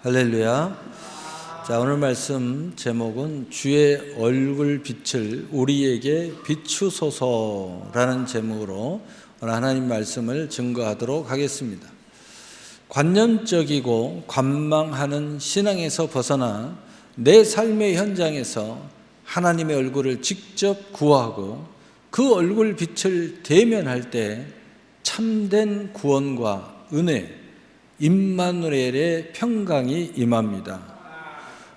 할렐루야. 자, 오늘 말씀 제목은 주의 얼굴 빛을 우리에게 비추소서라는 제목으로 오늘 하나님 말씀을 증거하도록 하겠습니다. 관념적이고 관망하는 신앙에서 벗어나 내 삶의 현장에서 하나님의 얼굴을 직접 구하고 그 얼굴 빛을 대면할 때 참된 구원과 은혜, 임마누엘의 평강이 임합니다.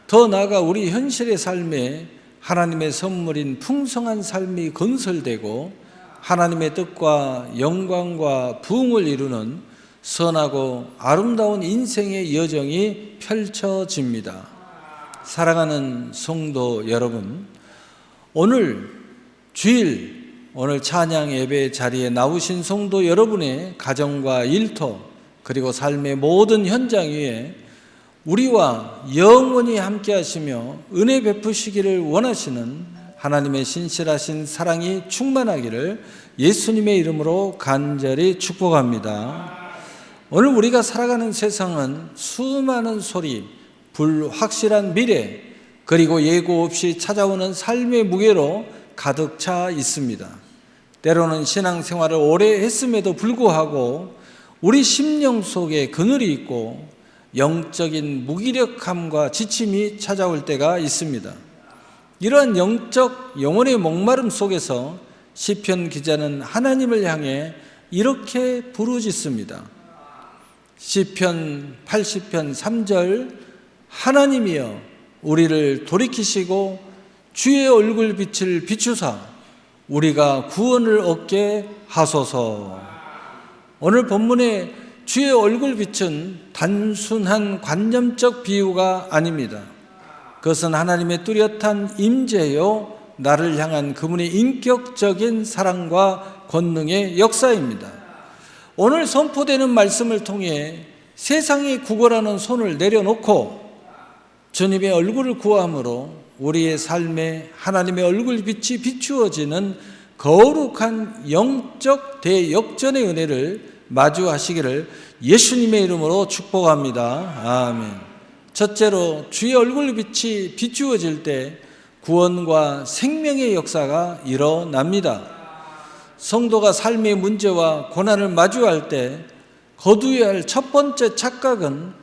더 나아가 우리 현실의 삶에 하나님의 선물인 풍성한 삶이 건설되고 하나님의 뜻과 영광과 부흥을 이루는 선하고 아름다운 인생의 여정이 펼쳐집니다. 사랑하는 성도 여러분, 오늘 주일, 오늘 찬양 예배 자리에 나오신 성도 여러분의 가정과 일터 그리고 삶의 모든 현장 위에 우리와 영원히 함께 하시며 은혜 베푸시기를 원하시는 하나님의 신실하신 사랑이 충만하기를 예수님의 이름으로 간절히 축복합니다. 오늘 우리가 살아가는 세상은 수많은 소리, 불확실한 미래, 그리고 예고 없이 찾아오는 삶의 무게로 가득 차 있습니다. 때로는 신앙생활을 오래 했음에도 불구하고 우리 심령 속에 그늘이 있고 영적인 무기력함과 지침이 찾아올 때가 있습니다. 이러한 영적 영혼의 목마름 속에서 시편 기자는 하나님을 향해 이렇게 부르짖습니다. 시편 80편 3절, 하나님이여 우리를 돌이키시고 주의 얼굴 빛을 비추사 우리가 구원을 얻게 하소서. 오늘 본문의 주의 얼굴 빛은 단순한 관념적 비유가 아닙니다. 그것은 하나님의 뚜렷한 임재요, 나를 향한 그분의 인격적인 사랑과 권능의 역사입니다. 오늘 선포되는 말씀을 통해 세상이 구걸하는 손을 내려놓고 주님의 얼굴을 구함으로 우리의 삶에 하나님의 얼굴 빛이 비추어지는 거룩한 영적 대역전의 은혜를 마주하시기를 예수님의 이름으로 축복합니다. 아멘. 첫째로 주의 얼굴 빛이 비추어질 때 구원과 생명의 역사가 일어납니다. 성도가 삶의 문제와 고난을 마주할 때 거두어야 할 첫 번째 착각은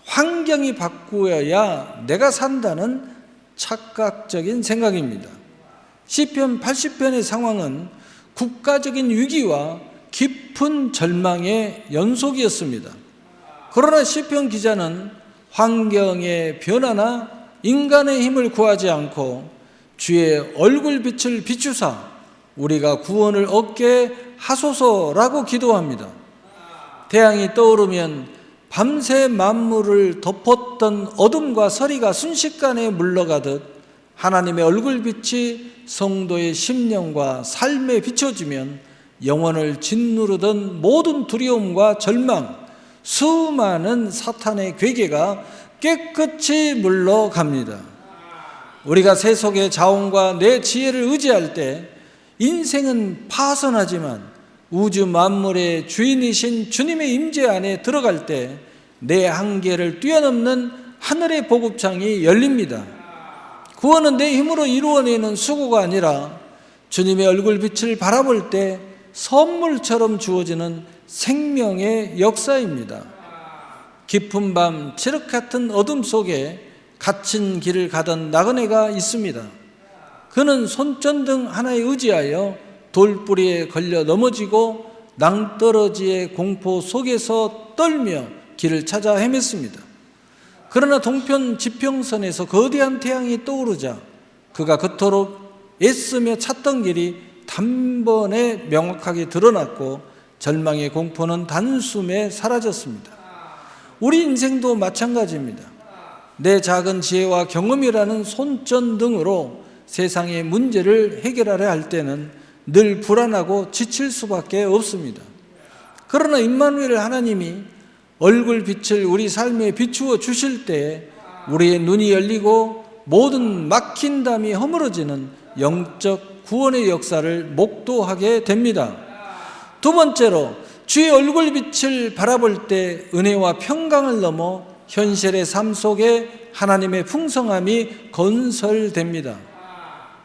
환경이 바꾸어야 내가 산다는 착각적인 생각입니다. 시편 80편의 상황은 국가적인 위기와 깊은 절망의 연속이었습니다. 그러나 시편 기자는 환경의 변화나 인간의 힘을 구하지 않고 주의 얼굴 빛을 비추사 우리가 구원을 얻게 하소서라고 기도합니다. 태양이 떠오르면 밤새 만물을 덮었던 어둠과 서리가 순식간에 물러가듯 하나님의 얼굴 빛이 성도의 심령과 삶에 비춰지면 영혼을 짓누르던 모든 두려움과 절망, 수많은 사탄의 괴계가 깨끗이 물러갑니다. 우리가 세속의 자원과 내 지혜를 의지할 때 인생은 파선하지만 우주 만물의 주인이신 주님의 임재 안에 들어갈 때 내 한계를 뛰어넘는 하늘의 보급창이 열립니다. 구원은 내 힘으로 이루어내는 수고가 아니라 주님의 얼굴 빛을 바라볼 때 선물처럼 주어지는 생명의 역사입니다. 깊은 밤 칠흑 같은 어둠 속에 갇힌 길을 가던 나그네가 있습니다. 그는 손전등 하나에 의지하여 돌뿌리에 걸려 넘어지고 낭떠러지의 공포 속에서 떨며 길을 찾아 헤맸습니다. 그러나 동편 지평선에서 거대한 태양이 떠오르자 그가 그토록 애쓰며 찾던 길이 단번에 명확하게 드러났고 절망의 공포는 단숨에 사라졌습니다. 우리 인생도 마찬가지입니다. 내 작은 지혜와 경험이라는 손전등으로 세상의 문제를 해결하려 할 때는 늘 불안하고 지칠 수밖에 없습니다. 그러나 임마누엘 하나님이 얼굴 빛을 우리 삶에 비추어 주실 때 우리의 눈이 열리고 모든 막힌 담이 허물어지는 영적 구원의 역사를 목도하게 됩니다. 두 번째로 주의 얼굴 빛을 바라볼 때 은혜와 평강을 넘어 현실의 삶 속에 하나님의 풍성함이 건설됩니다.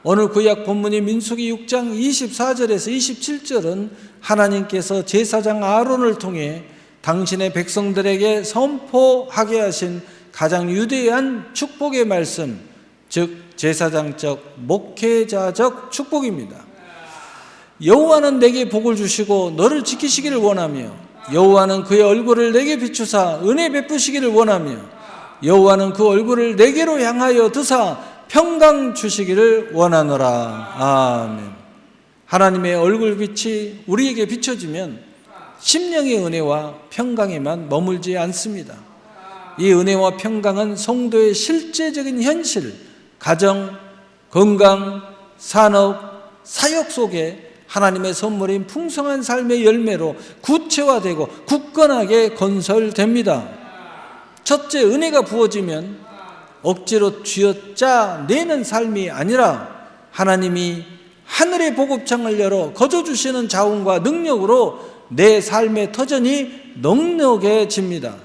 오늘 구약 본문이 민수기 6장 24절에서 27절은 하나님께서 제사장 아론을 통해 당신의 백성들에게 선포하게 하신 가장 위대한 축복의 말씀, 즉 제사장적 목회자적 축복입니다. 여호와는 내게 복을 주시고 너를 지키시기를 원하며 여호와는 그의 얼굴을 내게 비추사 은혜 베푸시기를 원하며 여호와는 그 얼굴을 내게로 향하여 드사 평강 주시기를 원하노라. 아멘. 하나님의 얼굴빛이 우리에게 비춰지면 심령의 은혜와 평강에만 머물지 않습니다. 이 은혜와 평강은 성도의 실제적인 현실, 가정, 건강, 산업, 사역 속에 하나님의 선물인 풍성한 삶의 열매로 구체화되고 굳건하게 건설됩니다. 첫째, 은혜가 부어지면 억지로 쥐어짜내는 삶이 아니라 하나님이 하늘의 보급창을 열어 거저주시는 자원과 능력으로 내 삶의 터전이 넉넉해집니다.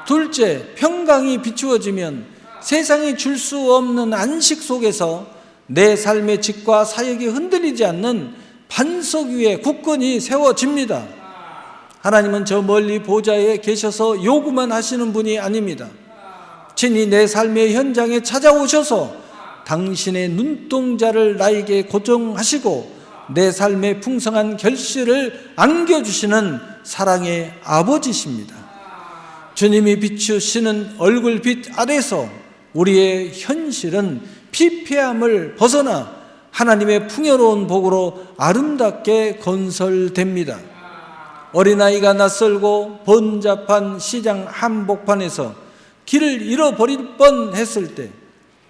둘째, 평강이 비추어지면 세상이 줄 수 없는 안식 속에서 내 삶의 직과 사역이 흔들리지 않는 반석 위에 굳건히 세워집니다. 하나님은 저 멀리 보좌에 계셔서 요구만 하시는 분이 아닙니다. 친히 내 삶의 현장에 찾아오셔서 당신의 눈동자를 나에게 고정하시고 내 삶의 풍성한 결실을 안겨주시는 사랑의 아버지십니다. 주님이 비추시는 얼굴빛 아래서 우리의 현실은 피폐함을 벗어나 하나님의 풍요로운 복으로 아름답게 건설됩니다. 어린아이가 낯설고 번잡한 시장 한복판에서 길을 잃어버릴 뻔했을 때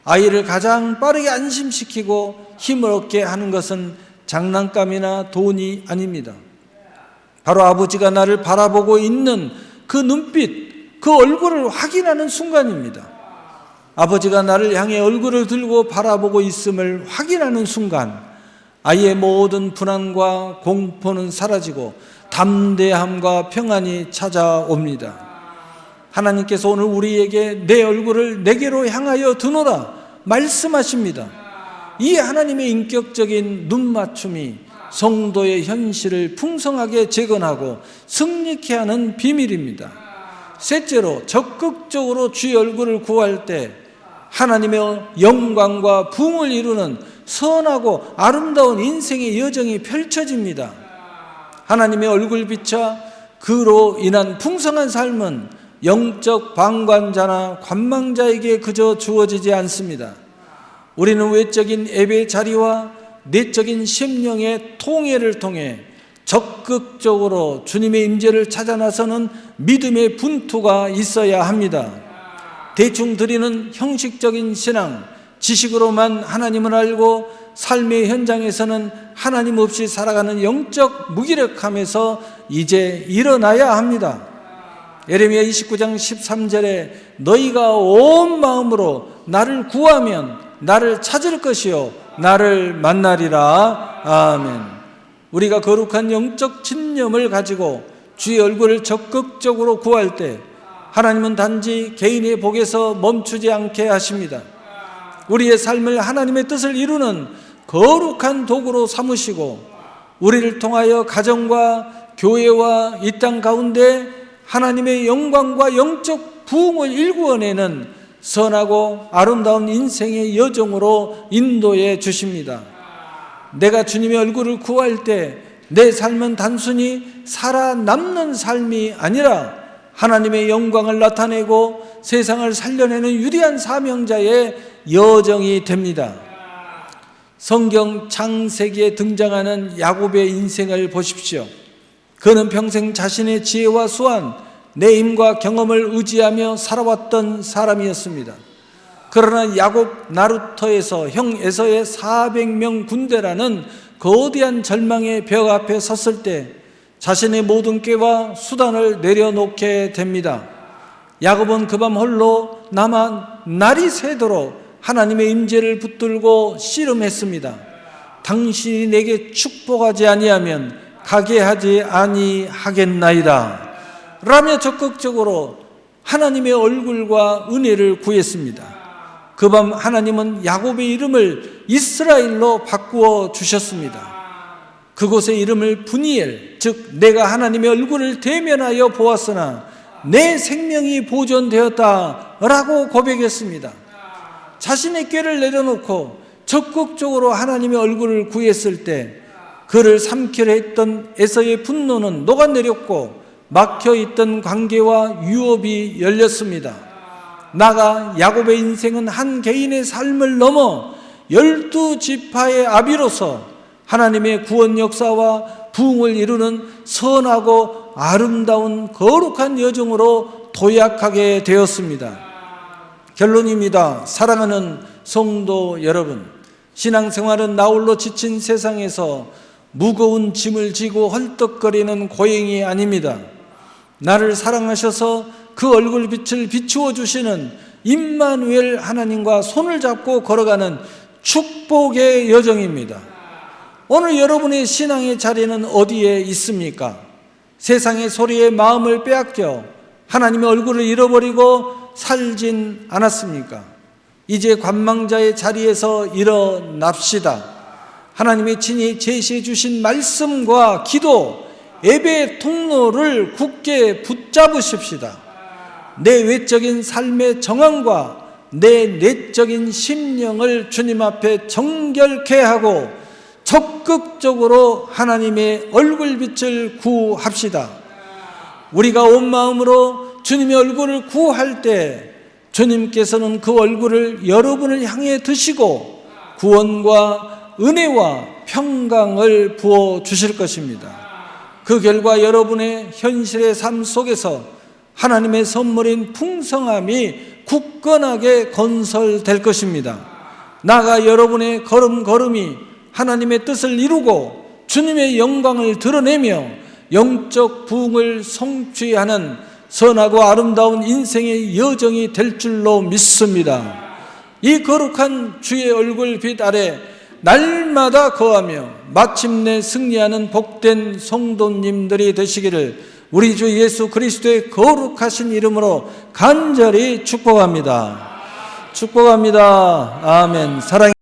아이를 가장 빠르게 안심시키고 힘을 얻게 하는 것은 장난감이나 돈이 아닙니다. 바로 아버지가 나를 바라보고 있는 그 눈빛, 그 얼굴을 확인하는 순간입니다. 아버지가 나를 향해 얼굴을 들고 바라보고 있음을 확인하는 순간 아이의 모든 불안과 공포는 사라지고 담대함과 평안이 찾아옵니다. 하나님께서 오늘 우리에게 내 얼굴을 내게로 향하여 드노라 말씀하십니다. 이 하나님의 인격적인 눈맞춤이 성도의 현실을 풍성하게 재건하고 승리케 하는 비밀입니다. 셋째로, 적극적으로 주의 얼굴을 구할 때 하나님의 영광과 부흥을 이루는 선하고 아름다운 인생의 여정이 펼쳐집니다. 하나님의 얼굴빛과 그로 인한 풍성한 삶은 영적 방관자나 관망자에게 그저 주어지지 않습니다. 우리는 외적인 예배 자리와 내적인 심령의 통해를 통해 적극적으로 주님의 임재를 찾아 나서는 믿음의 분투가 있어야 합니다. 대충 드리는 형식적인 신앙, 지식으로만 하나님을 알고 삶의 현장에서는 하나님 없이 살아가는 영적 무기력함에서 이제 일어나야 합니다. 예레미야 29장 13절에 너희가 온 마음으로 나를 구하면 나를 찾을 것이요 나를 만나리라. 아멘. 우리가 거룩한 영적 신념을 가지고 주의 얼굴을 적극적으로 구할 때 하나님은 단지 개인의 복에서 멈추지 않게 하십니다. 우리의 삶을 하나님의 뜻을 이루는 거룩한 도구로 삼으시고 우리를 통하여 가정과 교회와 이 땅 가운데 하나님의 영광과 영적 부흥을 일구어내는 선하고 아름다운 인생의 여정으로 인도해 주십니다. 내가 주님의 얼굴을 구할 때 내 삶은 단순히 살아남는 삶이 아니라 하나님의 영광을 나타내고 세상을 살려내는 위대한 사명자의 여정이 됩니다. 성경 창세기에 등장하는 야곱의 인생을 보십시오. 그는 평생 자신의 지혜와 수완, 내 힘과 경험을 의지하며 살아왔던 사람이었습니다. 그러나 야곱 나루터에서 형 에서의 400명 군대라는 거대한 절망의 벽 앞에 섰을 때 자신의 모든 꾀와 수단을 내려놓게 됩니다. 야곱은 그 밤 홀로 남아 날이 새도록 하나님의 임재를 붙들고 씨름했습니다. 당신이 내게 축복하지 아니하면 가게 하지 아니하겠나이다 라며 적극적으로 하나님의 얼굴과 은혜를 구했습니다. 그 밤 하나님은 야곱의 이름을 이스라엘로 바꾸어 주셨습니다. 그곳의 이름을 브니엘, 즉 내가 하나님의 얼굴을 대면하여 보았으나 내 생명이 보존되었다 라고 고백했습니다. 자신의 꾀를 내려놓고 적극적으로 하나님의 얼굴을 구했을 때 그를 삼키려 했던 에서의 분노는 녹아내렸고 막혀있던 관계와 유업이 열렸습니다. 나가 야곱의 인생은 한 개인의 삶을 넘어 12지파의 아비로서 하나님의 구원 역사와 부흥을 이루는 선하고 아름다운 거룩한 여정으로 도약하게 되었습니다. 결론입니다. 사랑하는 성도 여러분, 신앙생활은 나홀로 지친 세상에서 무거운 짐을 지고 헐떡거리는 고행이 아닙니다. 나를 사랑하셔서 그 얼굴빛을 비추어 주시는 임마누엘 하나님과 손을 잡고 걸어가는 축복의 여정입니다. 오늘 여러분의 신앙의 자리는 어디에 있습니까? 세상의 소리에 마음을 빼앗겨 하나님의 얼굴을 잃어버리고 살진 않았습니까? 이제 관망자의 자리에서 일어납시다. 하나님의 친히 제시해 주신 말씀과 기도, 예배의 통로를 굳게 붙잡으십시다. 내 외적인 삶의 정황과 내 내적인 심령을 주님 앞에 정결케 하고 적극적으로 하나님의 얼굴빛을 구합시다. 우리가 온 마음으로 주님의 얼굴을 구할 때 주님께서는 그 얼굴을 여러분을 향해 드시고 구원과 은혜와 평강을 부어 주실 것입니다. 그 결과 여러분의 현실의 삶 속에서 하나님의 선물인 풍성함이 굳건하게 건설될 것입니다. 나아가 여러분의 걸음걸음이 하나님의 뜻을 이루고 주님의 영광을 드러내며 영적 부흥을 성취하는 선하고 아름다운 인생의 여정이 될 줄로 믿습니다. 이 거룩한 주의 얼굴빛 아래 날마다 거하며 마침내 승리하는 복된 성도님들이 되시기를 우리 주 예수 그리스도의 거룩하신 이름으로 간절히 축복합니다. 축복합니다. 아멘. 사랑.